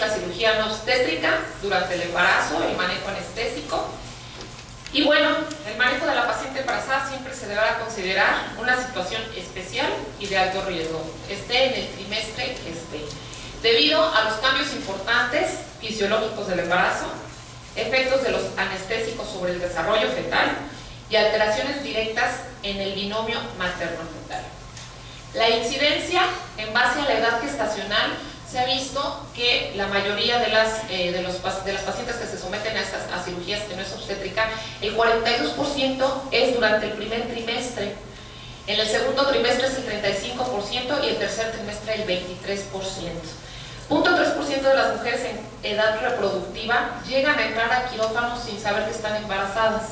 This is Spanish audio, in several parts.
la cirugía no obstétrica durante el embarazo, el manejo anestésico. Y bueno, el manejo de la paciente embarazada siempre se deberá considerar una situación especial y de alto riesgo, esté en el trimestre que esté, debido a los cambios importantes fisiológicos del embarazo, efectos de los anestésicos sobre el desarrollo fetal y alteraciones directas en el binomio materno-fetal. La incidencia en base a la edad gestacional, se ha visto que la mayoría de las pacientes que se someten a cirugías que no es obstétrica, el 42% es durante el primer trimestre, en el segundo trimestre es el 35% y el tercer trimestre el 23%. 0.3% de las mujeres en edad reproductiva llegan a entrar a quirófano sin saber que están embarazadas.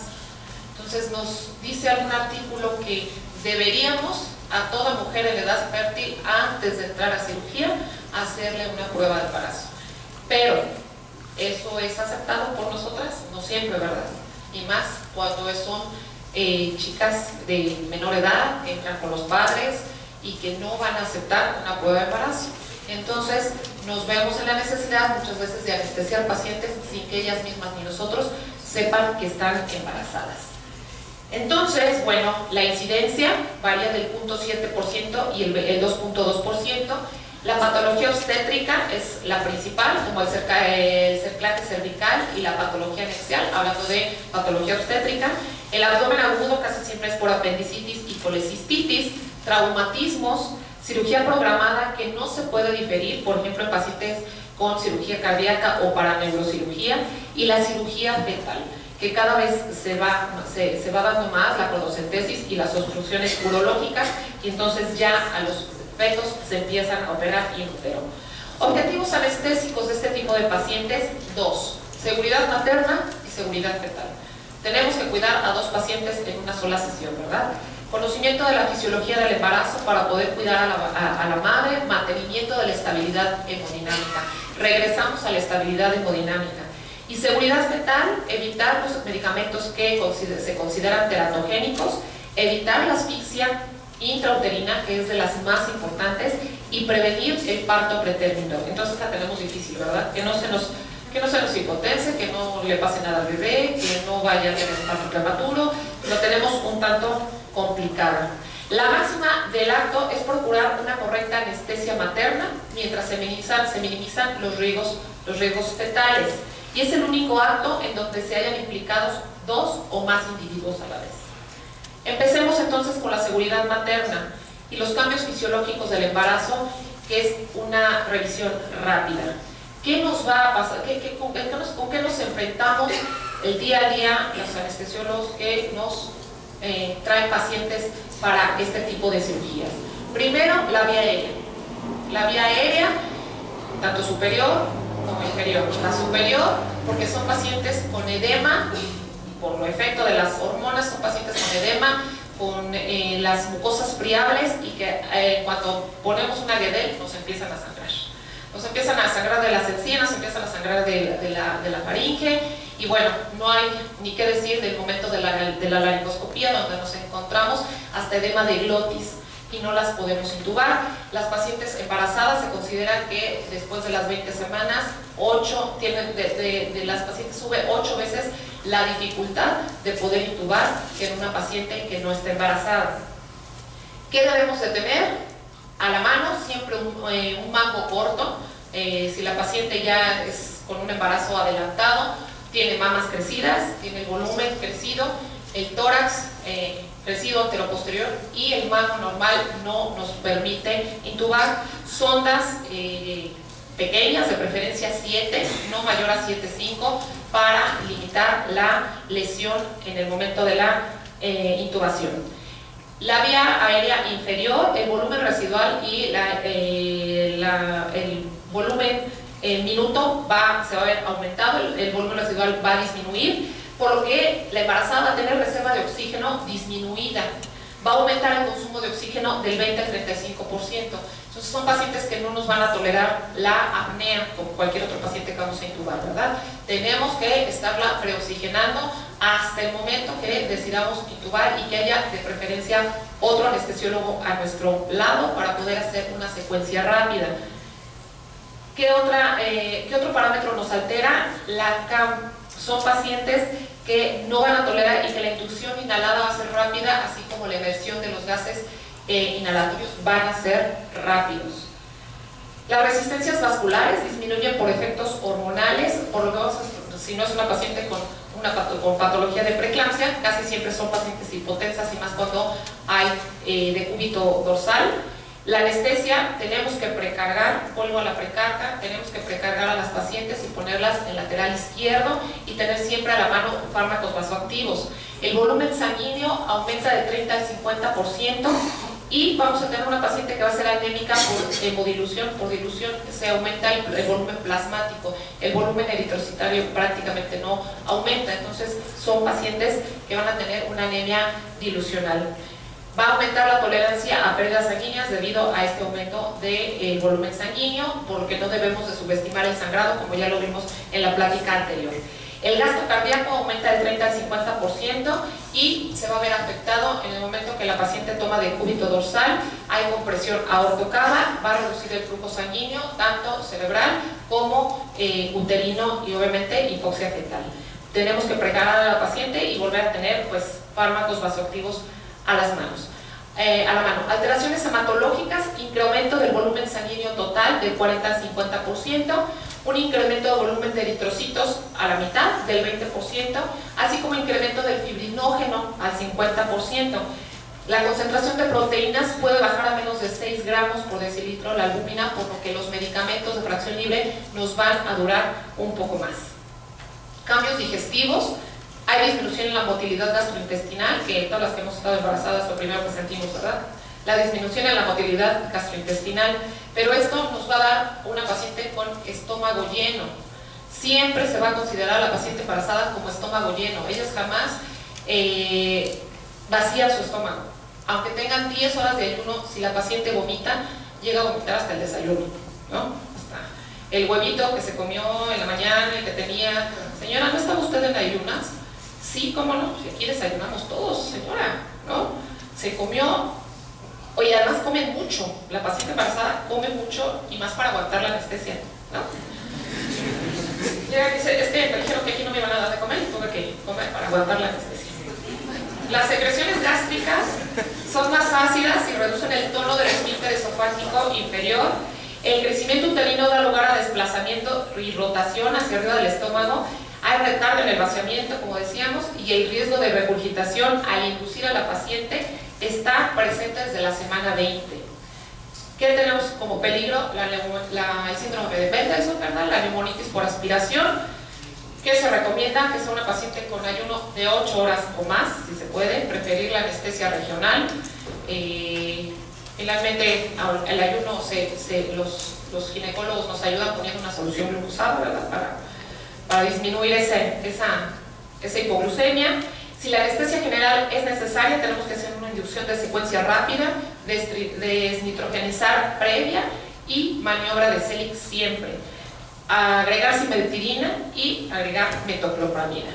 Entonces nos dice algún artículo que deberíamos a toda mujer en edad fértil, antes de entrar a cirugía, hacerle una prueba de embarazo. Pero eso es aceptado por nosotras, no siempre, ¿verdad? Y más cuando son chicas de menor edad, que entran con los padres y que no van a aceptar una prueba de embarazo. Entonces nos vemos en la necesidad muchas veces de anestesiar pacientes sin que ellas mismas ni nosotros sepan que están embarazadas. Entonces, bueno, la incidencia varía del 0.7% y el 2.2%. La patología obstétrica es la principal, como el cerclaje cervical y la patología anexial, hablando de patología obstétrica. El abdomen agudo casi siempre es por apendicitis y colecistitis, traumatismos, cirugía programada que no se puede diferir, por ejemplo en pacientes con cirugía cardíaca o para neurocirugía, y la cirugía fetal, que cada vez se va dando más la coldocentesis y las obstrucciones urológicas, y entonces ya a los fetos se empiezan a operar in utero. Objetivos anestésicos de este tipo de pacientes: 2. Seguridad materna y seguridad fetal. Tenemos que cuidar a 2 pacientes en una sola sesión, ¿verdad? Conocimiento de la fisiología del embarazo para poder cuidar a la madre, mantenimiento de la estabilidad hemodinámica. Regresamos a la estabilidad hemodinámica. Y seguridad fetal, evitar los medicamentos que se consideran teratogénicos, evitar la asfixia intrauterina, que es de las más importantes, y prevenir el parto pretérmino. Entonces la tenemos difícil, ¿verdad? Que no se nos hipotense, que no le pase nada al bebé, que no vaya a tener un parto prematuro. Lo tenemos un tanto complicado. La máxima del acto es procurar una correcta anestesia materna mientras se minimizan los riesgos fetales. Y es el único acto en donde se hayan implicados 2 o más individuos a la vez. Empecemos entonces con la seguridad materna y los cambios fisiológicos del embarazo, que es una revisión rápida. ¿Qué nos va a pasar? ¿Con qué nos enfrentamos el día a día los anestesiólogos que nos traen pacientes para este tipo de cirugías? Primero, la vía aérea. La vía aérea, tanto superior como inferior. La superior, porque son pacientes con edema, por lo efecto de las hormonas, son pacientes con edema, con las mucosas friables, y que cuando ponemos una guedel nos empiezan a sangrar. Nos empiezan a sangrar de las encinas, empiezan a sangrar de la faringe, y bueno, no hay ni qué decir del momento de la laringoscopía, donde nos encontramos hasta edema de glotis y no las podemos intubar. Las pacientes embarazadas se considera que después de las 20 semanas, de las pacientes sube 8 veces la dificultad de poder intubar que en una paciente que no está embarazada. ¿Qué debemos de tener? A la mano siempre un mango corto. Si la paciente ya es con un embarazo adelantado, tiene mamas crecidas, tiene el volumen crecido, el tórax crecido anteroposterior, y el mango normal no nos permite intubar. Sondas pequeñas, de preferencia 7, no mayor a 7,5, para limitar la lesión en el momento de la intubación. La vía aérea inferior, el volumen residual y el volumen minuto se va a ver aumentado, el volumen residual va a disminuir, por lo que la embarazada va a tener reserva de oxígeno disminuida. Va a aumentar el consumo de oxígeno del 20 al 35%. Entonces son pacientes que no nos van a tolerar la apnea como cualquier otro paciente que vamos a intubar, ¿verdad? Tenemos que estarla preoxigenando hasta el momento que decidamos intubar, y que haya de preferencia otro anestesiólogo a nuestro lado para poder hacer una secuencia rápida. ¿Qué otro parámetro nos altera? La CAM. Son pacientes que no van a tolerar y que la inducción inhalada va a ser rápida, así como la emersión de los gases inhalatorios van a ser rápidos. Las resistencias vasculares disminuyen por efectos hormonales, por lo menos si no es una paciente con patología de preeclampsia, casi siempre son pacientes hipotensas y más cuando hay decúbito dorsal. La anestesia, tenemos que precargar, vuelvo a la precarga, tenemos que precargar a las pacientes y ponerlas en lateral izquierdo y tener siempre a la mano fármacos vasoactivos. El volumen sanguíneo aumenta de 30 al 50% y vamos a tener una paciente que va a ser anémica por hemodilución. Por dilución se aumenta el volumen plasmático, el volumen eritrocitario prácticamente no aumenta, entonces son pacientes que van a tener una anemia dilucional. Va a aumentar la tolerancia a pérdidas sanguíneas debido a este aumento del volumen sanguíneo, porque no debemos de subestimar el sangrado, como ya lo vimos en la plática anterior. El gasto cardíaco aumenta del 30 al 50% y se va a ver afectado en el momento que la paciente toma decúbito dorsal, hay compresión aortocava, va a reducir el flujo sanguíneo, tanto cerebral como uterino y obviamente hipoxia fetal. Tenemos que precarar a la paciente y volver a tener pues fármacos vasoactivos a las manos. A la mano. Alteraciones hematológicas, incremento del volumen sanguíneo total del 40 al 50%, un incremento de volumen de eritrocitos a la mitad del 20%, así como incremento del fibrinógeno al 50%. La concentración de proteínas puede bajar a menos de 6 gramos por decilitro la albúmina, por lo que los medicamentos de fracción libre nos van a durar un poco más. Cambios digestivos. Hay disminución en la motilidad gastrointestinal, que todas las que hemos estado embarazadas lo primero que sentimos, ¿verdad? La disminución en la motilidad gastrointestinal, pero esto nos va a dar una paciente con estómago lleno. Siempre se va a considerar a la paciente embarazada como estómago lleno. Ellas jamás vacían su estómago. Aunque tengan 10 horas de ayuno, si la paciente vomita, llega a vomitar hasta el desayuno, ¿no? Hasta el huevito que se comió en la mañana y que tenía. Señora, ¿no estaba usted en ayunas? Sí, cómo no, si aquí desayunamos todos, señora, ¿no? Se comió, oye, además comen mucho, la paciente embarazada come mucho y más para aguantar la anestesia, ¿no? Llega y dice, me dijeron que aquí no me iban a dar de comer y tuve que comer para aguantar la anestesia. Las secreciones gástricas son más ácidas y reducen el tono del esfínter esofágico inferior. El crecimiento uterino da lugar a desplazamiento y rotación hacia arriba del estómago. Hay retardo en el vaciamiento, como decíamos, y el riesgo de regurgitación al inducir a la paciente está presente desde la semana 20. ¿Qué tenemos como peligro? El síndrome de Mendelssohn, ¿verdad? La neumonitis por aspiración, que se recomienda que sea una paciente con ayuno de 8 horas o más, si se puede, preferir la anestesia regional. Finalmente, el ayuno, los ginecólogos nos ayudan poniendo una solución glucosada, ¿verdad? Para disminuir esa hipoglucemia. Si la anestesia general es necesaria, tenemos que hacer una inducción de secuencia rápida, desnitrogenizar previa y maniobra de Selix siempre. Agregar simetirina y agregar metoclopramida.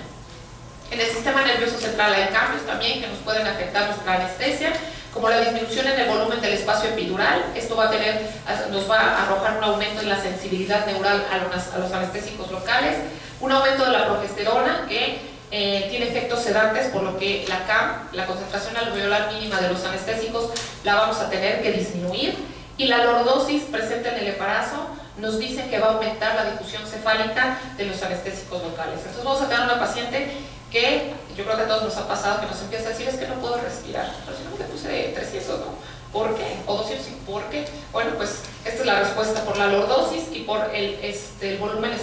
En el sistema nervioso central hay cambios también que nos pueden afectar nuestra anestesia, como la disminución en el volumen del espacio epidural. Esto nos va a arrojar un aumento en la sensibilidad neural a los anestésicos locales, un aumento de la progesterona que tiene efectos sedantes, por lo que la CAM, la concentración alveolar mínima de los anestésicos, la vamos a tener que disminuir, y la lordosis presente en el embarazo nos dice que va a aumentar la difusión cefálica de los anestésicos locales. Entonces vamos a tener una paciente que yo creo que a todos nos ha pasado, que nos empieza a decir, es que no puedo respirar, pero si no me puse 300, ¿no? ¿Por qué? O 200, ¿por qué? Bueno, pues esta es la respuesta, por la lordosis y por el volumen del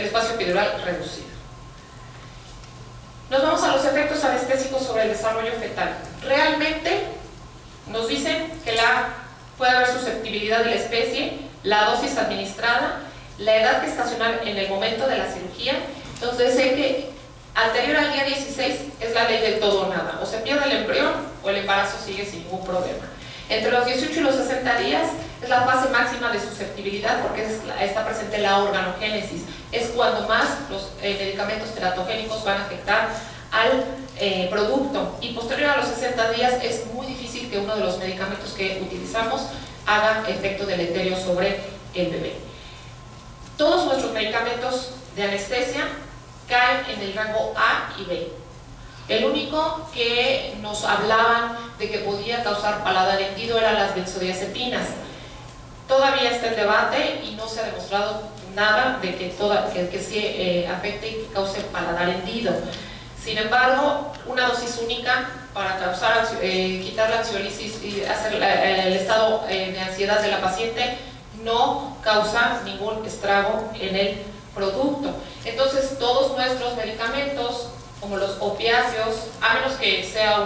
espacio epidural reducido. Nos vamos a los efectos anestésicos sobre el desarrollo fetal. Realmente nos dicen que puede haber susceptibilidad de la especie, la dosis administrada, la edad gestacional en el momento de la cirugía. Entonces sé que anterior al día 16 es la ley del todo o nada, o se pierde el embrión o el embarazo sigue sin ningún problema. Entre los 18 y los 60 días es la fase máxima de susceptibilidad, porque está presente la organogénesis, es cuando más los medicamentos teratogénicos van a afectar al producto, y posterior a los 60 días es muy difícil que uno de los medicamentos que utilizamos haga efecto deleterio sobre el bebé. medicamentos de anestesia caen en el rango A y B. El único que nos hablaban de que podía causar paladar hendido eran las benzodiazepinas. Todavía está en debate y no se ha demostrado nada de que sí afecte y que cause paladar hendido. Sin embargo, una dosis única para quitar la ansiolisis y hacer el estado de ansiedad de la paciente no causa ningún estrago en el producto. Entonces, todos nuestros medicamentos, como los opiáceos, a menos que sea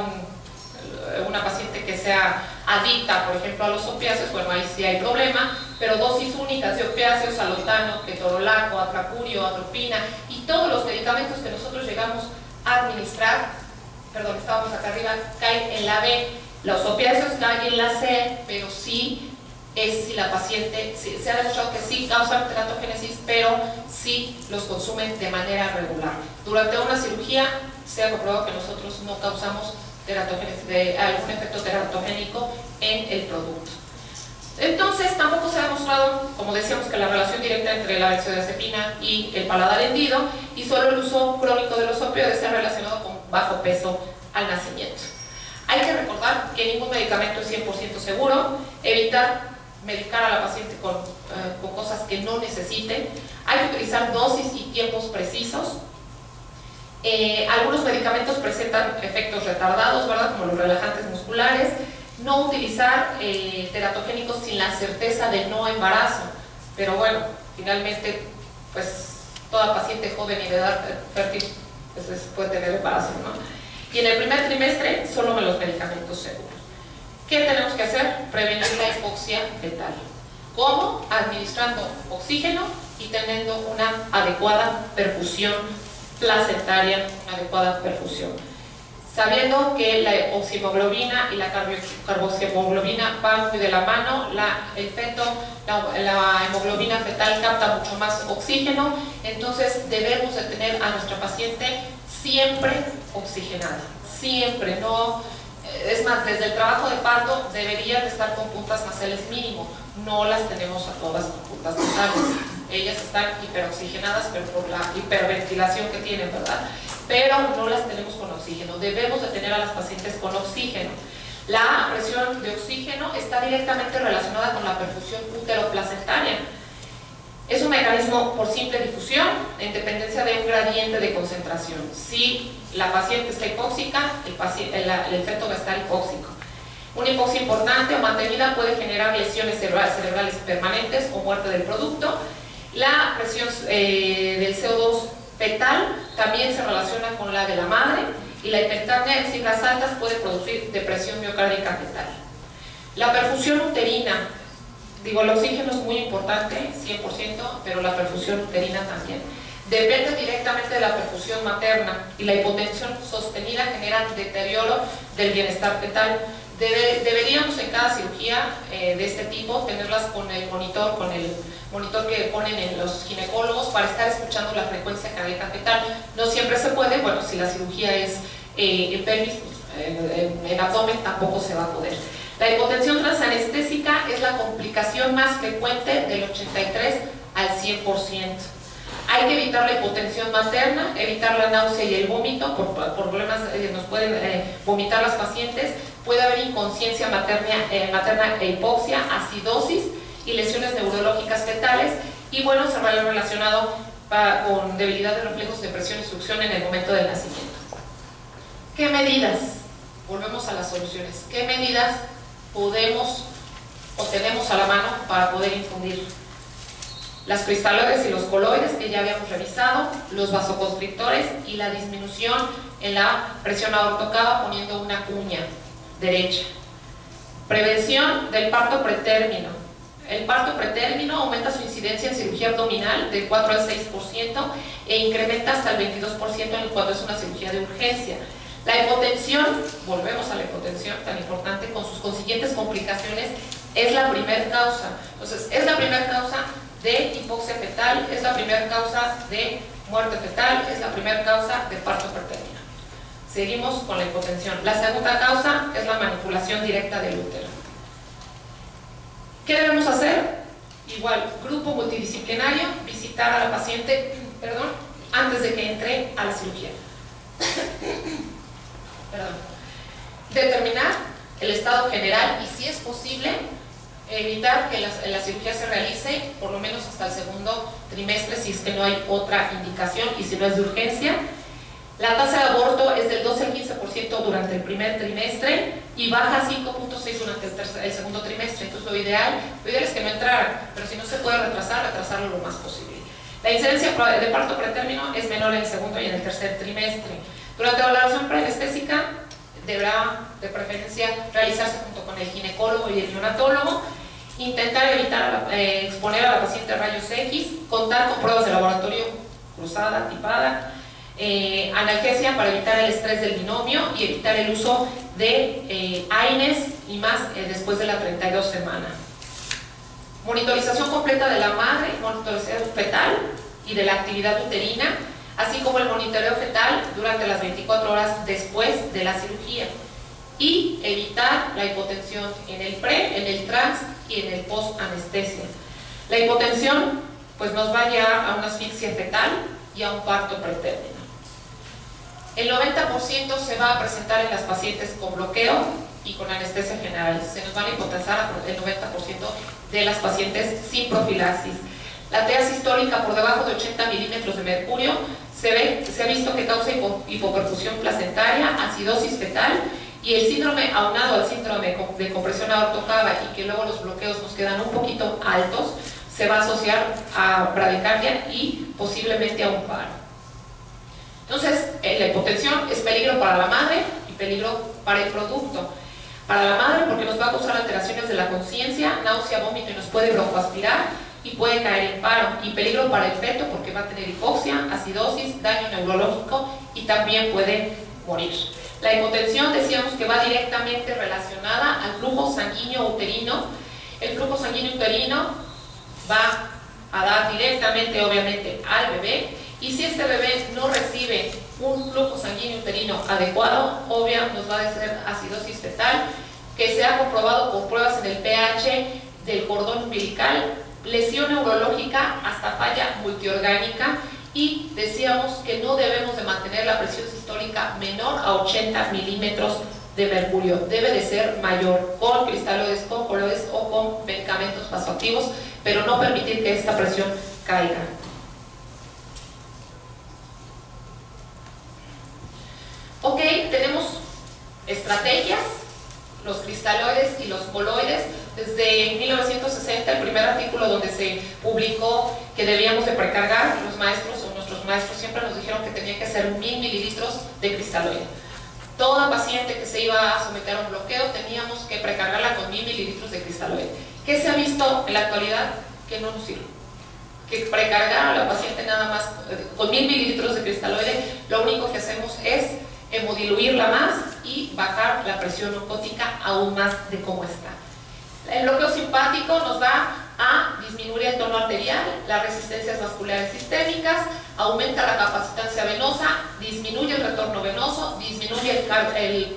una paciente que sea adicta, por ejemplo, a los opiáceos, bueno, ahí sí hay problema, pero dosis únicas de opiáceos, alotano, ketorolaco, atracurio, atropina y todos los medicamentos que nosotros llegamos a administrar, perdón, estábamos acá arriba, caen en la B. Los opiáceos caen en la C, pero sí es si la paciente, se ha demostrado que sí causan teratogénesis, pero sí los consumen de manera regular. Durante una cirugía se ha comprobado que nosotros no causamos algún efecto teratogénico en el producto. Entonces, tampoco se ha demostrado, como decíamos, que la relación directa entre la benzodiazepina y el paladar hendido, y solo el uso crónico de los opioides se ha relacionado con bajo peso al nacimiento. Hay que recordar que ningún medicamento es 100% seguro, evitar medicar a la paciente con cosas que no necesite, hay que utilizar dosis y tiempos precisos. Algunos medicamentos presentan efectos retardados, ¿verdad? Como los relajantes musculares. No utilizar teratogénicos sin la certeza de no embarazo, pero bueno, finalmente, pues toda paciente joven y de edad fértil pues, puede tener embarazo, ¿no? Y en el primer trimestre, solo los medicamentos seguros. ¿Qué tenemos que hacer? Prevenir la hipoxia fetal. ¿Cómo? Administrando oxígeno y teniendo una adecuada perfusión placentaria, adecuada perfusión. Sabiendo que la oximoglobina y la carboximoglobina van muy de la mano, la hemoglobina fetal capta mucho más oxígeno, entonces debemos de tener a nuestra paciente siempre oxigenada, siempre, no, es más, desde el trabajo de parto deberían de estar con puntas nasales mínimo, no las tenemos a todas con puntas nasales, ellas están hiperoxigenadas, pero por la hiperventilación que tienen, ¿verdad? Pero no las tenemos con oxígeno, debemos de tener a las pacientes con oxígeno. La presión de oxígeno está directamente relacionada con la perfusión útero-placentaria. Es un mecanismo por simple difusión en dependencia de un gradiente de concentración. Si la paciente está hipóxica, el feto va a estar hipóxico. Una hipoxia importante o mantenida puede generar lesiones cerebrales permanentes o muerte del producto. La presión del CO2 fetal también se relaciona con la de la madre y la hipercapnia en cifras altas puede producir depresión miocárdica fetal. La perfusión uterina, digo, el oxígeno es muy importante, 100%, pero la perfusión uterina también. Depende directamente de la perfusión materna y la hipotensión sostenida genera deterioro del bienestar fetal. Deberíamos en cada cirugía de este tipo tenerlas con el monitor que ponen en los ginecólogos para estar escuchando la frecuencia cardíaca fetal. No siempre se puede, bueno, si la cirugía es en pelvis, en abdomen tampoco se va a poder. La hipotensión transanestésica es la complicación más frecuente del 83 al 100%. Hay que evitar la hipotensión materna, evitar la náusea y el vómito, por problemas nos pueden vomitar las pacientes, puede haber inconsciencia materna e hipoxia, acidosis y lesiones neurológicas fetales, y bueno, se ha relacionado con debilidad de reflejos de presión y succión en el momento del nacimiento. ¿Qué medidas? Volvemos a las soluciones. ¿Qué medidas podemos o tenemos a la mano para poder infundir? Las cristaloides y los coloides, que ya habíamos revisado, los vasoconstrictores y la disminución en la presión aortocava poniendo una cuña derecha. Prevención del parto pretérmino. El parto pretérmino aumenta su incidencia en cirugía abdominal del 4 al 6% e incrementa hasta el 22% cuando es una cirugía de urgencia. La hipotensión, volvemos a la hipotensión tan importante, con sus consiguientes complicaciones, es la primera causa. Entonces, es la primera causa de hipoxia fetal, es la primera causa de muerte fetal, es la primera causa de parto pretérmino. Seguimos con la hipotensión. La segunda causa es la manipulación directa del útero. ¿Qué debemos hacer? Igual, grupo multidisciplinario, visita visitar a la paciente, perdón, antes de que entre a la cirugía. Perdón. Determinar el estado general y, si es posible, evitar que la cirugía se realice por lo menos hasta el segundo trimestre si es que no hay otra indicación y si no es de urgencia. La tasa de aborto es del 12 al 15% durante el primer trimestre y baja a 5.6 durante el segundo trimestre. Entonces lo ideal es que no entrara, pero si no se puede retrasarlo lo más posible. La incidencia de parto pretérmino es menor en el segundo y en el tercer trimestre. Durante la valoración preanestésica deberá de preferencia realizarse junto con el ginecólogo y el neonatólogo. Intentar evitar exponer a la paciente a rayos X, contar con pruebas de laboratorio cruzada, tipada, analgesia para evitar el estrés del binomio y evitar el uso de AINES y más después de la 32 semana. Monitorización completa de la madre, monitorización fetal y de la actividad uterina, así como el monitoreo fetal durante las 24 horas después de la cirugía, y evitar la hipotensión en el pre, en el trans y en el post anestesia. La hipotensión pues nos va a llevar a una asfixia fetal y a un parto pretérmino. El 90% se va a presentar en las pacientes con bloqueo y con anestesia general. Se nos van a hipotensar el 90% de las pacientes sin profilaxis. La TEA sistólica por debajo de 80 milímetros de mercurio se ha visto que causa hipoperfusión placentaria, acidosis fetal, y el síndrome aunado al síndrome de compresión aortocava y que luego los bloqueos nos quedan un poquito altos, se va a asociar a bradicardia y posiblemente a un paro. Entonces, la hipotensión es peligro para la madre y peligro para el producto. Para la madre porque nos va a causar alteraciones de la conciencia, náusea, vómito y nos puede broncoaspirar y puede caer en paro. Y peligro para el feto porque va a tener hipoxia, acidosis, daño neurológico y también puede morir. La hipotensión decíamos que va directamente relacionada al flujo sanguíneo uterino. El flujo sanguíneo uterino va a dar directamente, obviamente, al bebé, y si este bebé no recibe un flujo sanguíneo uterino adecuado, obviamente nos va a hacer acidosis fetal, que se ha comprobado por pruebas en el pH del cordón umbilical, lesión neurológica hasta falla multiorgánica, y decíamos que no debemos de mantener la presión sistólica menor a 80 milímetros de mercurio, debe de ser mayor, con cristaloides, con coloides o con medicamentos vasoactivos, pero no permitir que esta presión caiga. Ok, tenemos estrategias, los cristaloides y los coloides. Desde 1960, el primer artículo donde se publicó que debíamos de precargar, los maestros o nuestros maestros siempre nos dijeron que tenía que ser 1000 mililitros de cristalóide. Toda paciente que se iba a someter a un bloqueo teníamos que precargarla con 1000 mililitros de cristalóide. ¿Qué se ha visto en la actualidad? Que no nos sirve. Que precargar a la paciente nada más con 1000 mililitros de cristalóide, lo único que hacemos es hemodiluirla más y bajar la presión oncótica aún más de cómo está. El bloqueo simpático nos va a disminuir el tono arterial, las resistencias vasculares sistémicas, aumenta la capacitancia venosa, disminuye el retorno venoso, disminuye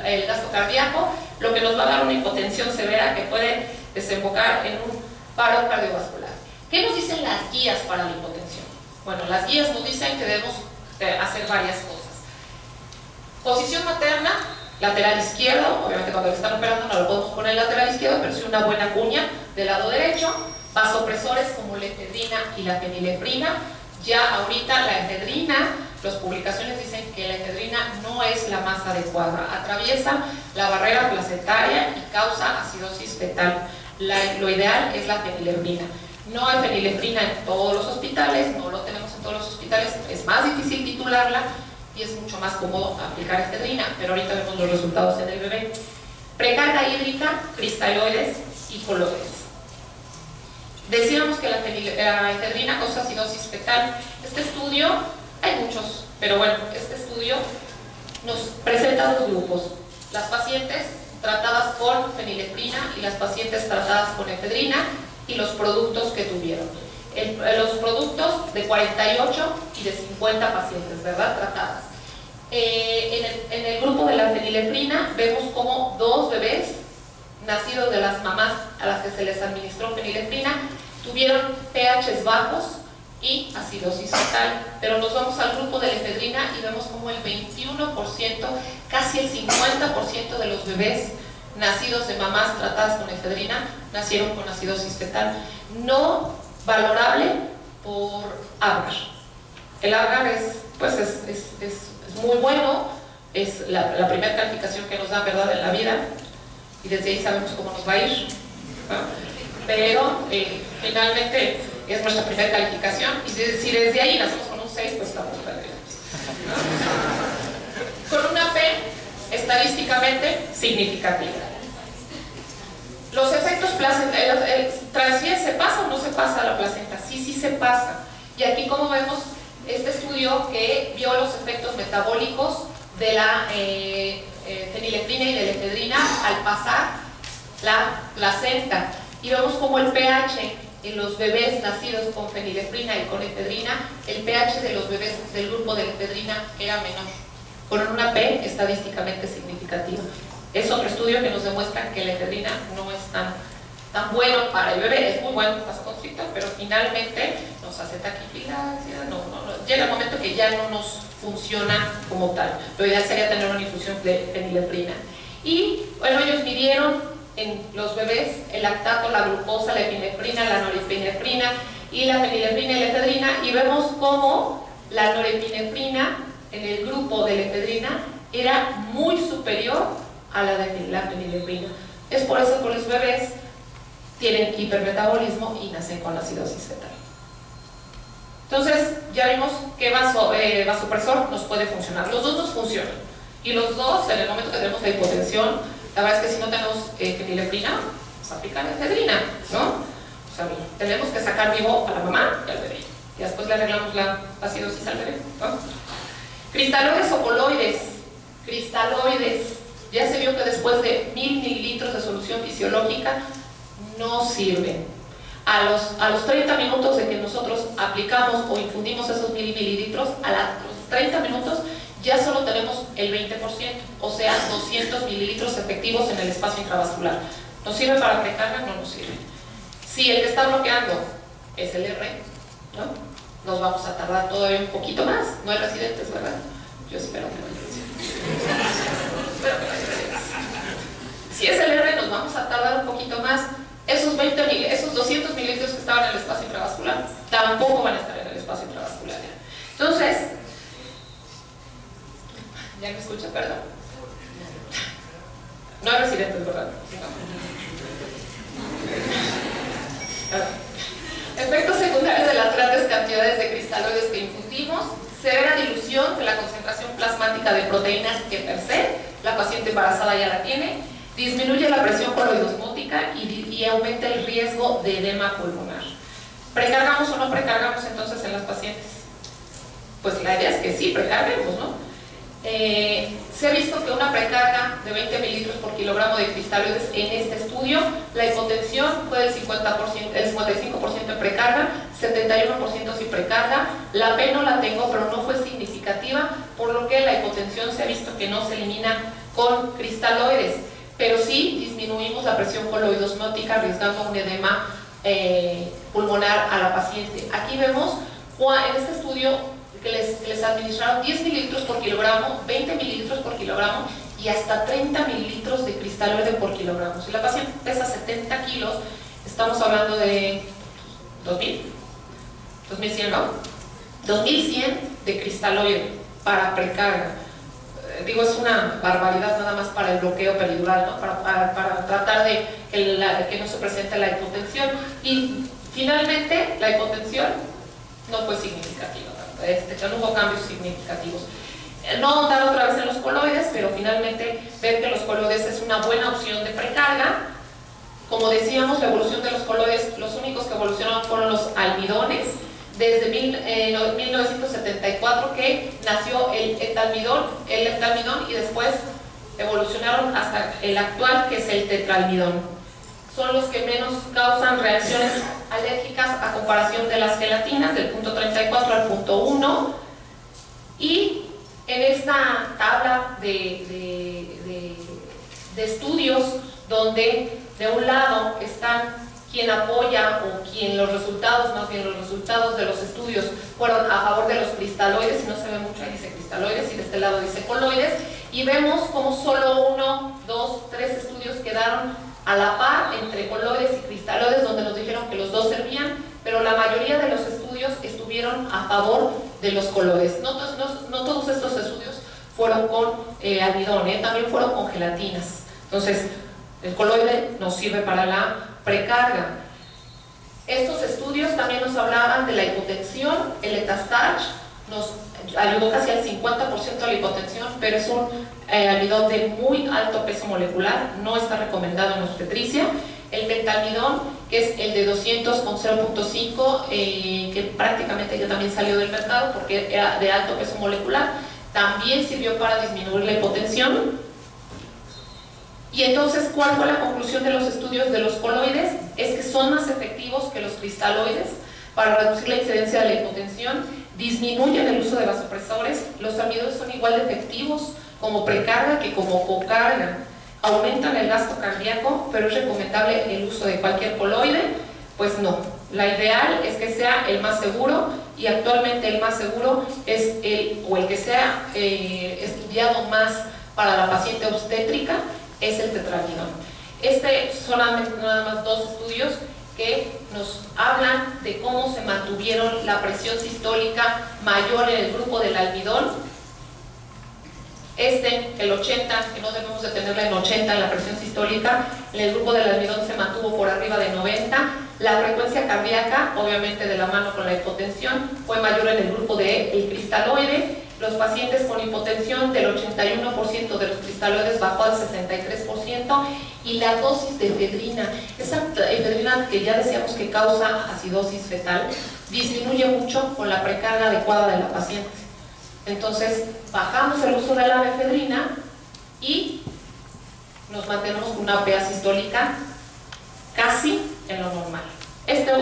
el gasto cardíaco, lo que nos va a dar una hipotensión severa que puede desembocar en un paro cardiovascular. ¿Qué nos dicen las guías para la hipotensión? Bueno, las guías nos dicen que debemos hacer varias cosas. Posición materna, lateral izquierdo, obviamente cuando le están operando no lo podemos poner lateral izquierdo, pero sí una buena cuña del lado derecho. Vasopresores como la efedrina y la fenilefrina. Ya ahorita la efedrina, las publicaciones dicen que la efedrina no es la más adecuada, atraviesa la barrera placentaria y causa acidosis fetal. Lo ideal es la fenilefrina. No hay fenilefrina en todos los hospitales, no lo tenemos en todos los hospitales, es más difícil titularla y es mucho más cómodo aplicar efedrina, pero ahorita vemos los resultados en el bebé. Precarga hídrica, cristaloides y coloides. Decíamos que la efedrina causa acidosis fetal. Este estudio, hay muchos, pero bueno, este estudio nos presenta dos grupos: las pacientes tratadas con fenilefrina y las pacientes tratadas con efedrina, y los productos que tuvieron. Los productos de 48 y de 50 pacientes, ¿verdad? Tratadas. En el grupo de la fenilefrina vemos como 2 bebés nacidos de las mamás a las que se les administró fenilefrina tuvieron pHs bajos y acidosis fetal. Pero nos vamos al grupo de la efedrina y vemos como el 21%, casi el 50% de los bebés nacidos de mamás tratadas con efedrina nacieron con acidosis fetal. No valorable por Apgar. El Apgar es muy bueno, es la primera calificación que nos da, ¿verdad?, en la vida, y desde ahí sabemos cómo nos va a ir, ¿no? Pero finalmente es nuestra primera calificación, y si desde ahí nacemos con un 6, pues estamos perdidos, ¿no? Con una P estadísticamente significativa. Los efectos placentarios, ¿se pasa o no se pasa a la placenta? Sí, sí se pasa. Y aquí, como vemos, este estudio que vio los efectos metabólicos de la fenilefrina y de la efedrina al pasar la placenta. Y vemos como el pH en los bebés nacidos con fenilefrina y con efedrina, el pH de los bebés del grupo de la efedrina era menor, con una P estadísticamente significativa. Es otro estudio que nos demuestra que la efedrina no es tan bueno para el bebé. Es muy bueno para vasoconstrictor, pero finalmente nos hace taquifilaxia, llega el momento que ya no nos funciona como tal. Lo ideal sería tener una infusión de fenilefrina. Y bueno, ellos midieron en los bebés el lactato, la glucosa, la epinefrina, la norepinefrina y la fenilefrina y la efedrina, y vemos cómo la norepinefrina en el grupo de la efedrina era muy superior a la de la fenilefrina. Es por eso que los bebés tienen hipermetabolismo y nacen con acidosis fetal. Entonces, ya vimos que vasopresor nos puede funcionar. Los dos nos funcionan. Y los dos, en el momento que tenemos la hipotensión, la verdad es que si no tenemos fenilefrina, nos aplican efedrina, ¿no? O sea, tenemos que sacar vivo a la mamá y al bebé. Y después le arreglamos la acidosis al bebé, ¿no? Cristaloides o coloides. Cristaloides. Ya se vio que después de 1000 mililitros de solución fisiológica no sirven. A los 30 minutos de que nosotros aplicamos o infundimos esos 1000 mililitros, a los 30 minutos ya solo tenemos el 20%, o sea, 200 mililitros efectivos en el espacio intravascular. ¿Nos sirve para precarga? No nos sirve. Si el que está bloqueando es el R, ¿no?, nos vamos a tardar todavía un poquito más. No hay residentes, ¿verdad? Yo espero que no hay residentes. Si es el R, nos vamos a tardar un poquito más. Esos 200 mililitros que estaban en el espacio intravascular tampoco van a estar en el espacio intravascular. Entonces, ¿ya me escucha? Perdón. No hay residentes, ¿verdad? Efectos secundarios de las grandes cantidades de cristaloides que infundimos: severa dilución de la concentración plasmática de proteínas que per se la paciente embarazada ya la tiene, disminuye la presión coloidosmótica y aumenta el riesgo de edema pulmonar. ¿Precargamos o no precargamos entonces en las pacientes? Pues la idea es que sí, precarguemos, ¿no? Se ha visto que una precarga de 20 mililitros por kilogramo de cristaloides en este estudio, la hipotensión fue del 55% en precarga, 71% sin precarga. La P no la tengo, pero no fue significativa, por lo que la hipotensión se ha visto que no se elimina con cristaloides, pero sí disminuimos la presión coloidosmótica, arriesgando un edema pulmonar a la paciente. Aquí vemos en este estudio que les administraron 10 mililitros por kilogramo, 20 mililitros por kilogramo y hasta 30 mililitros de cristaloide por kilogramo. Si la paciente pesa 70 kilos, estamos hablando de 2100, ¿no? 2100 de cristaloide para precarga. Digo, es una barbaridad nada más para el bloqueo peridural, ¿no? Para tratar de que no se presente la hipotensión. Y finalmente la hipotensión no fue significativa. No hubo cambios significativos. No dar otra vez en los coloides, pero finalmente ver que los coloides es una buena opción de precarga. Como decíamos, la evolución de los coloides, los únicos que evolucionaron fueron los almidones, desde 1974 que nació el etalmidón y después evolucionaron hasta el actual, que es el tetralmidón. Son los que menos causan reacciones alérgicas a comparación de las gelatinas, del punto 34 al punto 1. Y en esta tabla de estudios, donde de un lado están quien apoya o quien los resultados, más bien los resultados de los estudios fueron a favor de los cristaloides, y no se ve mucho, ahí dice cristaloides y de este lado dice coloides, y vemos como solo 1, 2, 3 estudios quedaron a la par entre coloides y cristaloides, donde nos dijeron que los dos servían, pero la mayoría de los estudios estuvieron a favor de los coloides. No todos estos estudios fueron con almidón, también fueron con gelatinas. Entonces, el coloide nos sirve para la precarga. Estos estudios también nos hablaban de la hipotensión. El Etastarch nos ayudó casi al 50% a la hipotensión, pero es un almidón de muy alto peso molecular, no está recomendado en obstetricia. El metalmidón, que es el de 200 con 0.5, que prácticamente ya también salió del mercado porque era de alto peso molecular, también sirvió para disminuir la hipotensión. Y entonces, ¿cuál fue la conclusión de los estudios de los coloides? Es que son más efectivos que los cristaloides para reducir la incidencia de la hipotensión, disminuyen el uso de vasopresores, los almidones son igual de efectivos como precarga que como cocarga, aumentan el gasto cardíaco, pero es recomendable el uso de cualquier coloide. Pues no, la ideal es que sea el más seguro, y actualmente el más seguro es el que sea estudiado más para la paciente obstétrica, es el tetraquinón. Son nada más 2 estudios que nos hablan de cómo se mantuvieron la presión sistólica mayor en el grupo del almidón. El 80, que no debemos de tenerla en 80 en la presión sistólica, en el grupo del almidón se mantuvo por arriba de 90. La frecuencia cardíaca, obviamente de la mano con la hipotensión, fue mayor en el grupo del cristaloide. Los pacientes con hipotensión, del 81% de los cristaloides bajó al 63%, y la dosis de efedrina, esa efedrina que ya decíamos que causa acidosis fetal, disminuye mucho con la precarga adecuada de la paciente. Entonces, bajamos el uso de la efedrina y nos mantenemos con una PA sistólica casi en lo normal.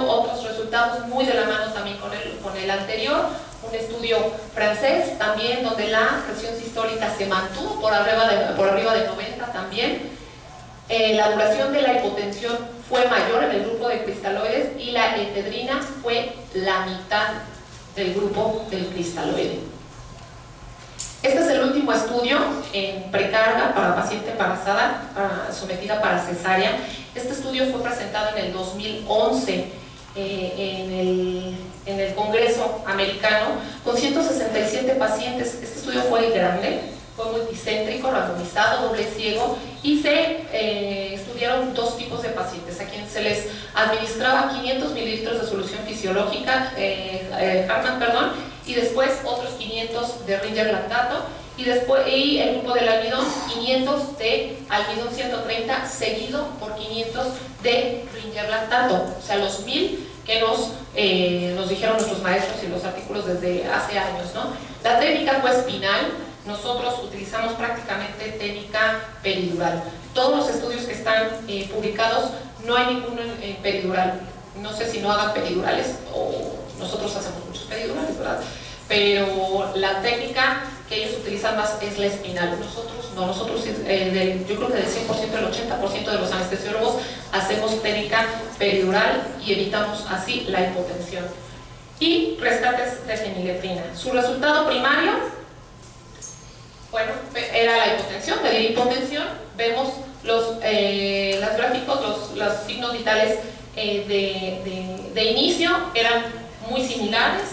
Otros resultados muy de la mano también con el anterior, un estudio francés también donde la presión sistólica se mantuvo por arriba de 90 también. La duración de la hipotensión fue mayor en el grupo de cristaloides, y la efedrina fue la mitad del grupo del cristaloide. Este es el último estudio en precarga para paciente embarazada sometida para cesárea. Este estudio fue presentado en el 2011 en el Congreso Americano con 167 pacientes. Este estudio fue grande, fue multicéntrico, randomizado, doble ciego, y se estudiaron 2 tipos de pacientes a quienes se les administraba 500 mililitros de solución fisiológica, Hartmann, y después otros 500 de Ringer lactato, y el grupo del almidón, 500 de almidón 130 seguido por 500 de Ringer lactato, o sea, los 1000 que nos dijeron nuestros maestros y los artículos desde hace años, ¿no? La técnica fue espinal. Nosotros utilizamos prácticamente técnica peridural. Todos los estudios que están publicados, no hay ninguno peridural. No sé si no hagan peridurales, o nosotros hacemos muchos peridurales, ¿verdad? Pero la técnica que ellos utilizan más es la espinal. Nosotros yo creo que del 100%, el 80% de los anestesiólogos hacemos técnica peridural y evitamos así la hipotensión. Y rescates de feniletrina. Su resultado primario, bueno, era la hipotensión, medir hipotensión. Vemos los gráficos, los signos vitales de inicio eran muy similares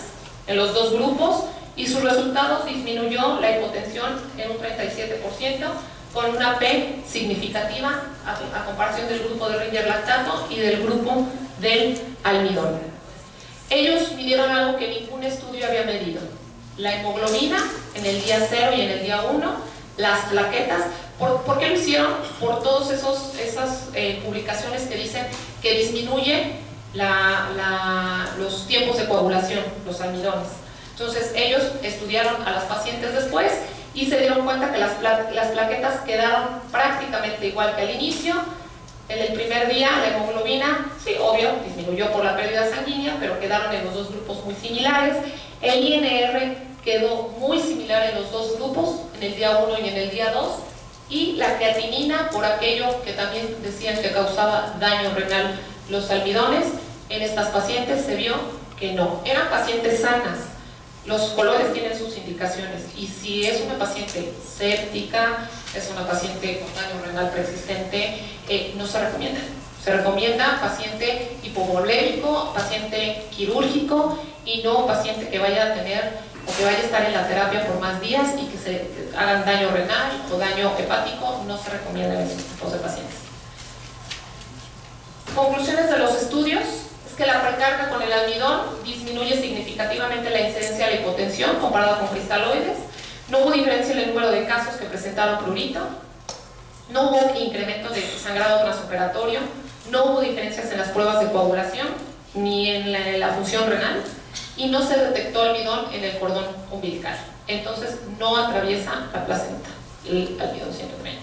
en los 2 grupos, y sus resultados disminuyó la hipotensión en un 37%, con una P significativa a comparación del grupo de Ringer lactato y del grupo del almidón. Ellos midieron algo que ningún estudio había medido: la hemoglobina en el día 0 y en el día 1, las plaquetas. ¿Por qué lo hicieron? Por todas esas publicaciones que dicen que disminuye los tiempos de coagulación, los almidones. Entonces ellos estudiaron a las pacientes después y se dieron cuenta que las plaquetas quedaron prácticamente igual que al inicio. En el primer día la hemoglobina, sí, obvio, disminuyó por la pérdida sanguínea, pero quedaron en los 2 grupos muy similares. El INR quedó muy similar en los 2 grupos, en el día 1 y en el día 2. Y la creatinina, por aquello que también decían que causaba daño renal, los almidones, en estas pacientes se vio que no, eran pacientes sanas. Los colores tienen sus indicaciones y si es una paciente séptica, es una paciente con daño renal preexistente, no se recomienda. Se recomienda paciente hipovolémico, paciente quirúrgico y no paciente que vaya a tener o que vaya a estar en la terapia por más días y que se hagan daño renal o daño hepático. No se recomienda en esos tipos de pacientes. Conclusiones de los estudios es que la precarga con el almidón disminuye significativamente la incidencia de la hipotensión comparada con cristaloides. No hubo diferencia en el número de casos que presentaron prurito. No hubo incremento de sangrado transoperatorio. No hubo diferencias en las pruebas de coagulación ni en la función renal. Y no se detectó almidón en el cordón umbilical. Entonces no atraviesa la placenta el almidón 130.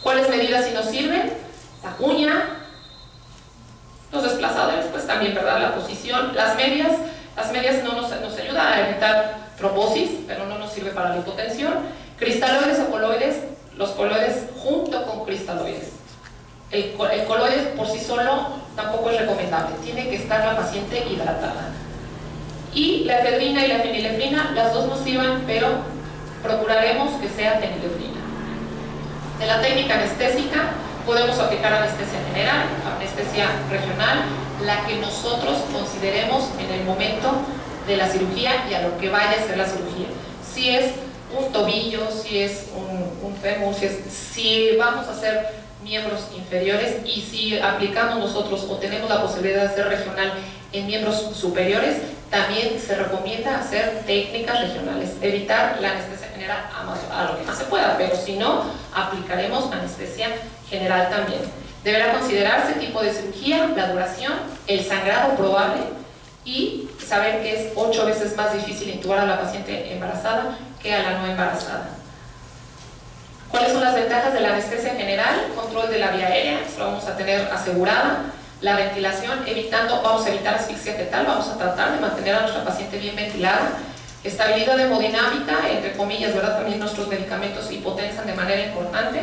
¿Cuáles medidas sí nos sirven? La uña, los desplazadores, pues también, ¿verdad? La posición, las medias no nos ayudan a evitar trombosis, pero no nos sirve para la hipotensión. Cristaloides o coloides, los coloides junto con cristaloides. El coloide por sí solo tampoco es recomendable, tiene que estar la paciente hidratada. Y la efedrina y la fenilefrina, las dos nos sirven, pero procuraremos que sea fenilefrina. De la técnica anestésica, podemos aplicar anestesia general, anestesia regional, la que nosotros consideremos en el momento de la cirugía y a lo que vaya a ser la cirugía. Si es un tobillo, si es un fémur, si vamos a hacer miembros inferiores y si aplicamos nosotros o tenemos la posibilidad de hacer regional en miembros superiores, también se recomienda hacer técnicas regionales, evitar la anestesia general a lo que más se pueda, pero si no, aplicaremos anestesia general también. Deberá considerarse el tipo de cirugía, la duración, el sangrado probable y saber que es 8 veces más difícil intubar a la paciente embarazada que a la no embarazada. ¿Cuáles son las ventajas de la anestesia general? Control de la vía aérea, eso lo vamos a tener asegurada. La ventilación, vamos a evitar asfixia fetal, vamos a tratar de mantener a nuestra paciente bien ventilada. Estabilidad hemodinámica, entre comillas, ¿verdad? También nuestros medicamentos hipotensan de manera importante.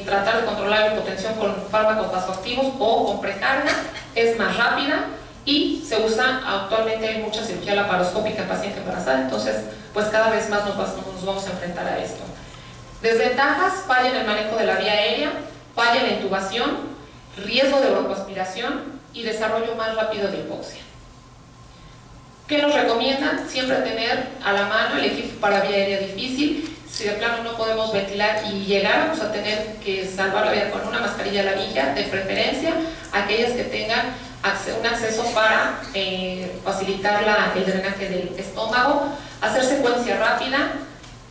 Tratar de controlar la hipotensión con fármacos vasoactivos o con precarga es más rápida y se usa actualmente mucha cirugía laparoscópica en paciente embarazada, entonces pues cada vez más nos vamos a enfrentar a esto. Desventajas: falla en el manejo de la vía aérea, falla en la intubación, riesgo de broncoaspiración y desarrollo más rápido de hipoxia. ¿Qué nos recomiendan? Siempre tener a la mano el equipo para vía aérea difícil. Si de plano no podemos ventilar y llegáramos a tener que salvar la vida con una mascarilla lavilla, de preferencia aquellas que tengan un acceso para facilitar el drenaje del estómago, hacer secuencia rápida.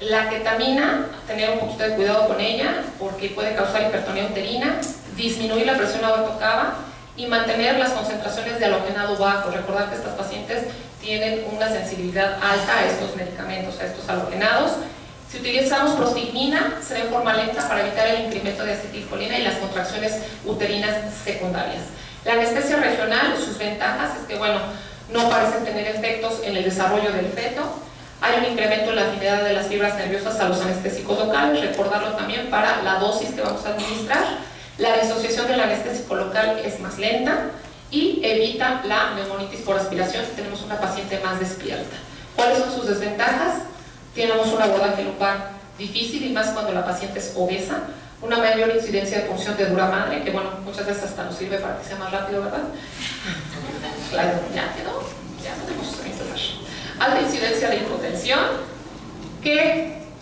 La ketamina, tener un poquito de cuidado con ella porque puede causar hipertonía uterina, disminuir la presión aortocava y mantener las concentraciones de halogenado bajo. Recordar que estas pacientes tienen una sensibilidad alta a estos medicamentos, a estos halogenados. Si utilizamos prostignina, será en forma lenta para evitar el incremento de acetilcolina y las contracciones uterinas secundarias. La anestesia regional, sus ventajas es que, bueno, no parecen tener efectos en el desarrollo del feto. Hay un incremento en la afinidad de las fibras nerviosas a los anestésicos locales, recordarlo también para la dosis que vamos a administrar. La disociación del anestésico local es más lenta y evita la neumonitis por aspiración si tenemos una paciente más despierta. ¿Cuáles son sus desventajas? Tenemos un abordaje lumbar difícil y más cuando la paciente es obesa, una mayor incidencia de punción de dura madre, que bueno, muchas veces hasta nos sirve para que sea más rápido, ¿verdad? Claro, ya quedó, ya podemos empezar. Alta incidencia de hipotensión.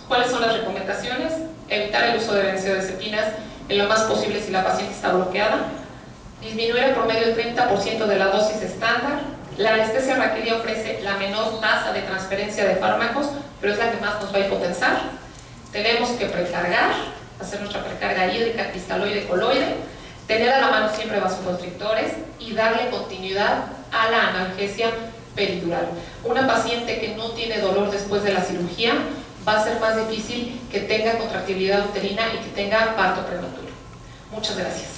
¿Cuáles son las recomendaciones? Evitar el uso de benzodiazepinas en lo más posible si la paciente está bloqueada. Disminuir el promedio del 30% de la dosis estándar. La anestesia raquídea ofrece la menor tasa de transferencia de fármacos, pero es la que más nos va a hipotensar. Tenemos que precargar, hacer nuestra precarga hídrica, cristaloide, coloide, tener a la mano siempre vasoconstrictores y darle continuidad a la analgesia peridural. Una paciente que no tiene dolor después de la cirugía va a ser más difícil que tenga contractilidad uterina y que tenga parto prematuro. Muchas gracias.